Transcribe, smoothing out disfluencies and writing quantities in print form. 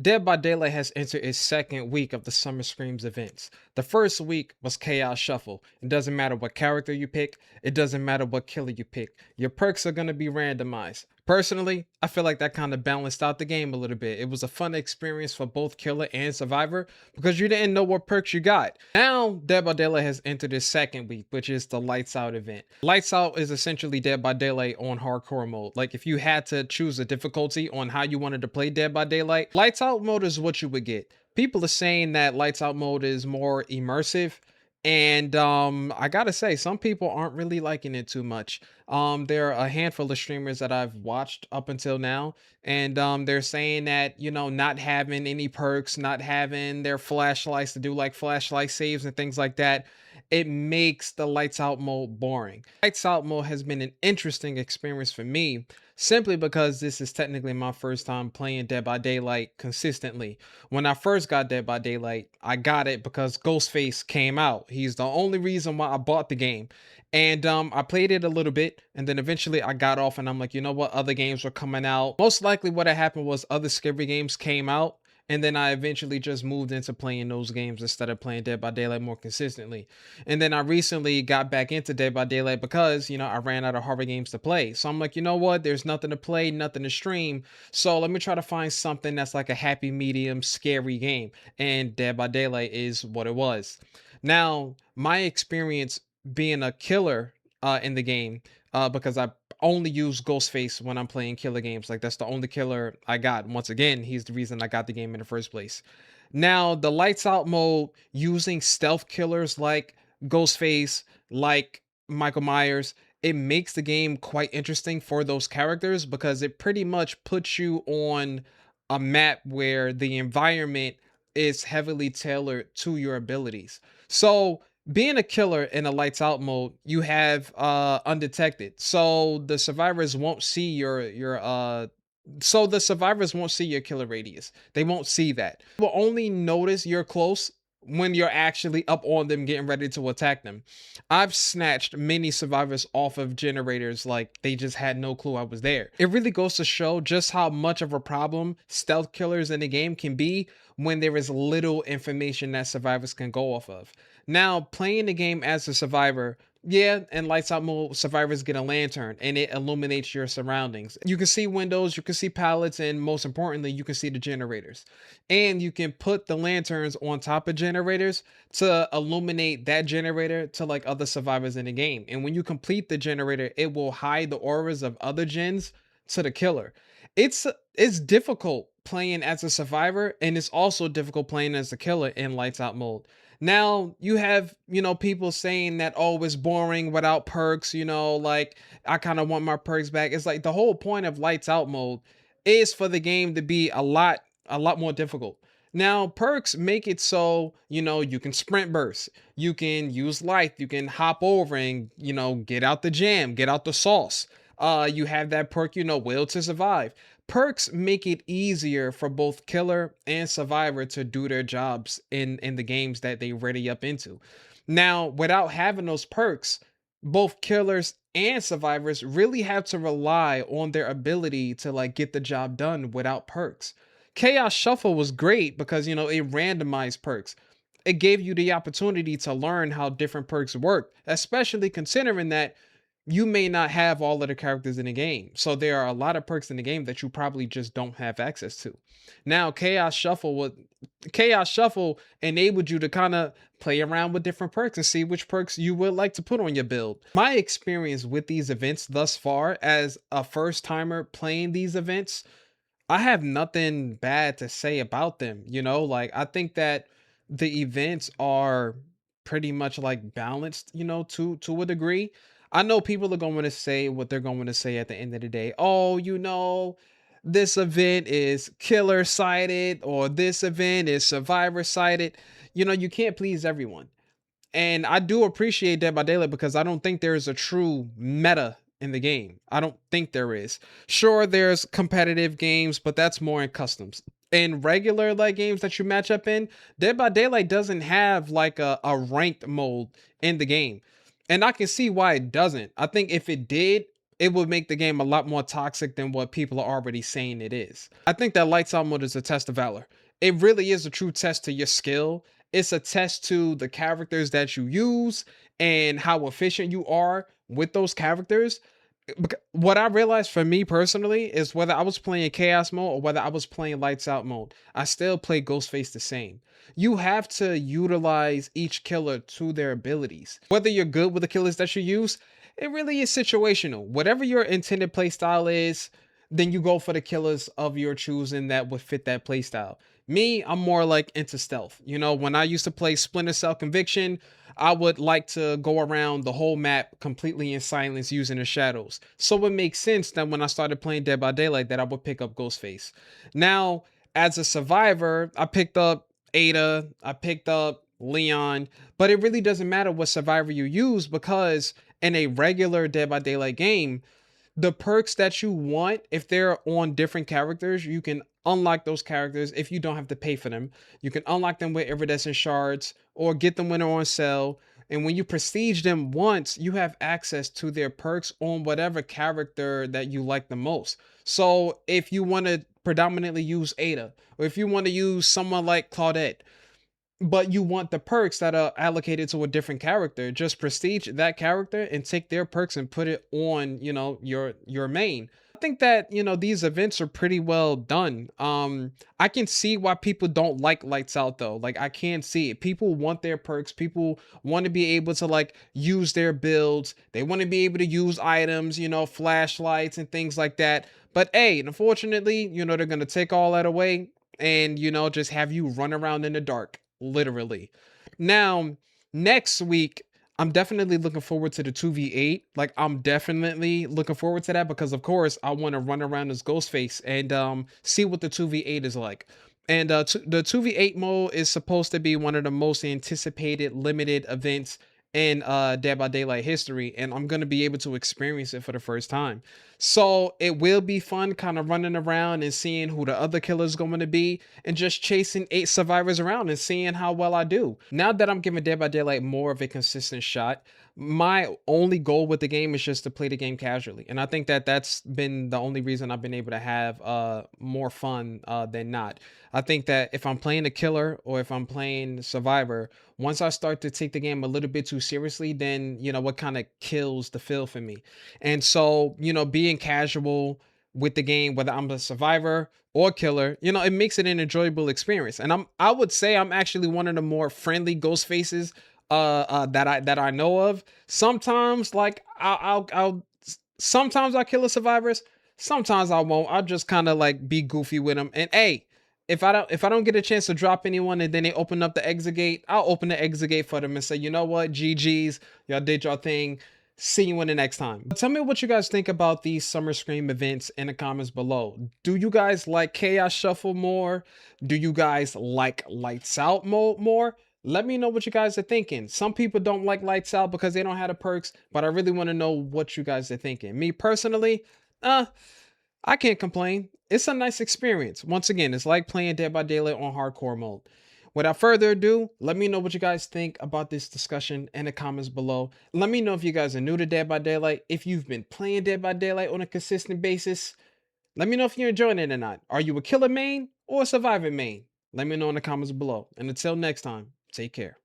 Dead by Daylight has entered its second week of the Summer Screams events. The first week was Chaos Shuffle. It doesn't matter what character you pick, it doesn't matter what killer you pick. Your perks are going to be randomized. Personally, I feel like that kind of balanced out the game a little bit. It was a fun experience for both killer and survivor because you didn't know what perks you got. Now, Dead by Daylight has entered its second week, which is the Lights Out event. Lights Out is essentially Dead by Daylight on hardcore mode. Like if you had to choose a difficulty on how you wanted to play Dead by Daylight, Lights Out mode is what you would get. People are saying that Lights Out mode is more immersive. And I gotta say, some people aren't really liking it too much. There are a handful of streamers that I've watched up until now, and they're saying that, you know, not having any perks, not having their flashlights to do like flashlight saves and things like that, it makes the Lights Out mode boring. Lights Out mode has been an interesting experience for me simply because this is technically my first time playing Dead by Daylight consistently. When I first got Dead by Daylight, I got it because Ghostface came out. He's the only reason why I bought the game. And I played it a little bit, and then eventually I got off and I'm like, you know what? Other games were coming out. Most likely what had happened was other scary games came out. And then I eventually just moved into playing those games instead of playing Dead by Daylight more consistently. And then I recently got back into Dead by Daylight because, you know, I ran out of horror games to play. So I'm like, you know what? There's nothing to play, nothing to stream. So let me try to find something that's like a happy medium, scary game. And Dead by Daylight is what it was. Now, my experience being a killer in the game, because I only use Ghostface when I'm playing killer games. Like that's the only killer I got. Once again, he's the reason I got the game in the first place. Now, the Lights Out mode using stealth killers like Ghostface, like Michael Myers, it makes the game quite interesting for those characters because it pretty much puts you on a map where the environment is heavily tailored to your abilities. So, being a killer in a Lights Out mode, you have undetected. So the survivors won't see your killer radius. They won't see that. They will only notice you're close when you're actually up on them getting ready to attack them. I've snatched many survivors off of generators like they just had no clue I was there. It really goes to show just how much of a problem stealth killers in the game can be when there is little information that survivors can go off of. Now, playing the game as a survivor, yeah, and Lights Out mode, survivors get a lantern and it illuminates your surroundings. You can see windows, you can see pallets, and most importantly, you can see the generators. And you can put the lanterns on top of generators to illuminate that generator to like other survivors in the game. And when you complete the generator, it will hide the auras of other gens to the killer. It's difficult playing as a survivor, and it's also difficult playing as a killer in Lights Out mode. Now you have, you know, people saying that, oh, it's boring without perks, you know, like I kind of want my perks back. It's like the whole point of Lights Out mode is for the game to be a lot more difficult. Now, perks make it so, you know, you can sprint burst, you can use light, you can hop over and, you know, get out the jam, get out the sauce. You have that perk, you know, will to survive. Perks make it easier for both killer and survivor to do their jobs in the games that they ready up into. Now, without having those perks, both killers and survivors really have to rely on their ability to like get the job done without perks. Chaos Shuffle was great because, you know, it randomized perks. It gave you the opportunity to learn how different perks work, especially considering that you may not have all of the characters in the game. So there are a lot of perks in the game that you probably just don't have access to. Now, Chaos Shuffle enabled you to kind of play around with different perks and see which perks you would like to put on your build. My experience with these events thus far as a first timer playing these events, I have nothing bad to say about them. You know, like I think that the events are pretty much like balanced, you know, to a degree. I know people are going to say what they're going to say at the end of the day. Oh, you know, this event is killer sided or this event is survivor sided. You know, you can't please everyone. And I do appreciate Dead by Daylight because I don't think there is a true meta in the game. I don't think there is. Sure, there's competitive games, but that's more in customs. In regular like games that you match up in, Dead by Daylight doesn't have like a ranked mode in the game. And I can see why it doesn't. I think if it did, it would make the game a lot more toxic than what people are already saying it is. I think that lights out mode is a test of valor. It really is a true test to your skill. It's a test to the characters that you use and how efficient you are with those characters. What I realized for me personally is whether I was playing chaos mode or whether I was playing lights out mode, I still play Ghostface the same. You have to utilize each killer to their abilities. Whether you're good with the killers that you use, it really is situational. Whatever your intended playstyle is, then you go for the killers of your choosing that would fit that playstyle. Me, I'm more like into stealth. You know, when I used to play Splinter Cell Conviction, I would like to go around the whole map completely in silence using the shadows. So it makes sense that when I started playing Dead by Daylight that I would pick up Ghostface. Now, as a survivor, I picked up Ada, I picked up Leon, but it really doesn't matter what survivor you use because in a regular Dead by Daylight game, the perks that you want, if they're on different characters, you can unlock those characters if you don't have to pay for them. You can unlock them with iridescent shards or get them when they're on sale. And when you prestige them once, you have access to their perks on whatever character that you like the most. So if you want to predominantly use Ada, or if you want to use someone like Claudette, but you want the perks that are allocated to a different character, just prestige that character and take their perks and put it on, your main. I think that, these events are pretty well done. I can see why people don't like lights out though. Like I can't see it. People want their perks. People want to be able to like use their builds. They want to be able to use items, flashlights and things like that. But hey, unfortunately, they're going to take all that away and just have you run around in the dark, literally. Now, next week I'm definitely looking forward to the 2v8. Like I'm definitely looking forward to that because of course I want to run around as Ghostface and see what the 2v8 is like. And the 2v8 mode is supposed to be one of the most anticipated limited events in Dead by Daylight history, and I'm gonna be able to experience it for the first time. So it will be fun kind of running around and seeing who the other killer is going to be and just chasing 8 survivors around and seeing how well I do. Now that I'm giving Dead by Daylight more of a consistent shot, my only goal with the game is just to play the game casually. And I think that that's been the only reason I've been able to have more fun than not. I think that if I'm playing a killer or if I'm playing Survivor, once I start to take the game a little bit too seriously, then what kind of kills the feel for me. And so, being casual with the game, whether I'm a survivor or killer, it makes it an enjoyable experience. And I would say I'm actually one of the more friendly ghost faces that I know of. Sometimes like I'll sometimes I kill the survivors, sometimes I won't. I'll just kind of like be goofy with them. And hey, if I don't get a chance to drop anyone and then they open up the exit gate, I'll open the exit gate for them and say, you know what, GG's, y'all did your thing. See you in the next time. Tell me what you guys think about these Summer Scream events in the comments below. Do you guys like Chaos Shuffle more? Do you guys like Lights Out mode more? Let me know what you guys are thinking. Some people don't like Lights Out because they don't have the perks, but I really want to know what you guys are thinking. Me personally, I can't complain. It's a nice experience. Once again, it's like playing Dead by Daylight on hardcore mode. Without further ado, let me know what you guys think about this discussion in the comments below. Let me know if you guys are new to Dead by Daylight, if you've been playing Dead by Daylight on a consistent basis. Let me know if you're enjoying it or not. Are you a killer main or a survivor main? Let me know in the comments below. And until next time, take care.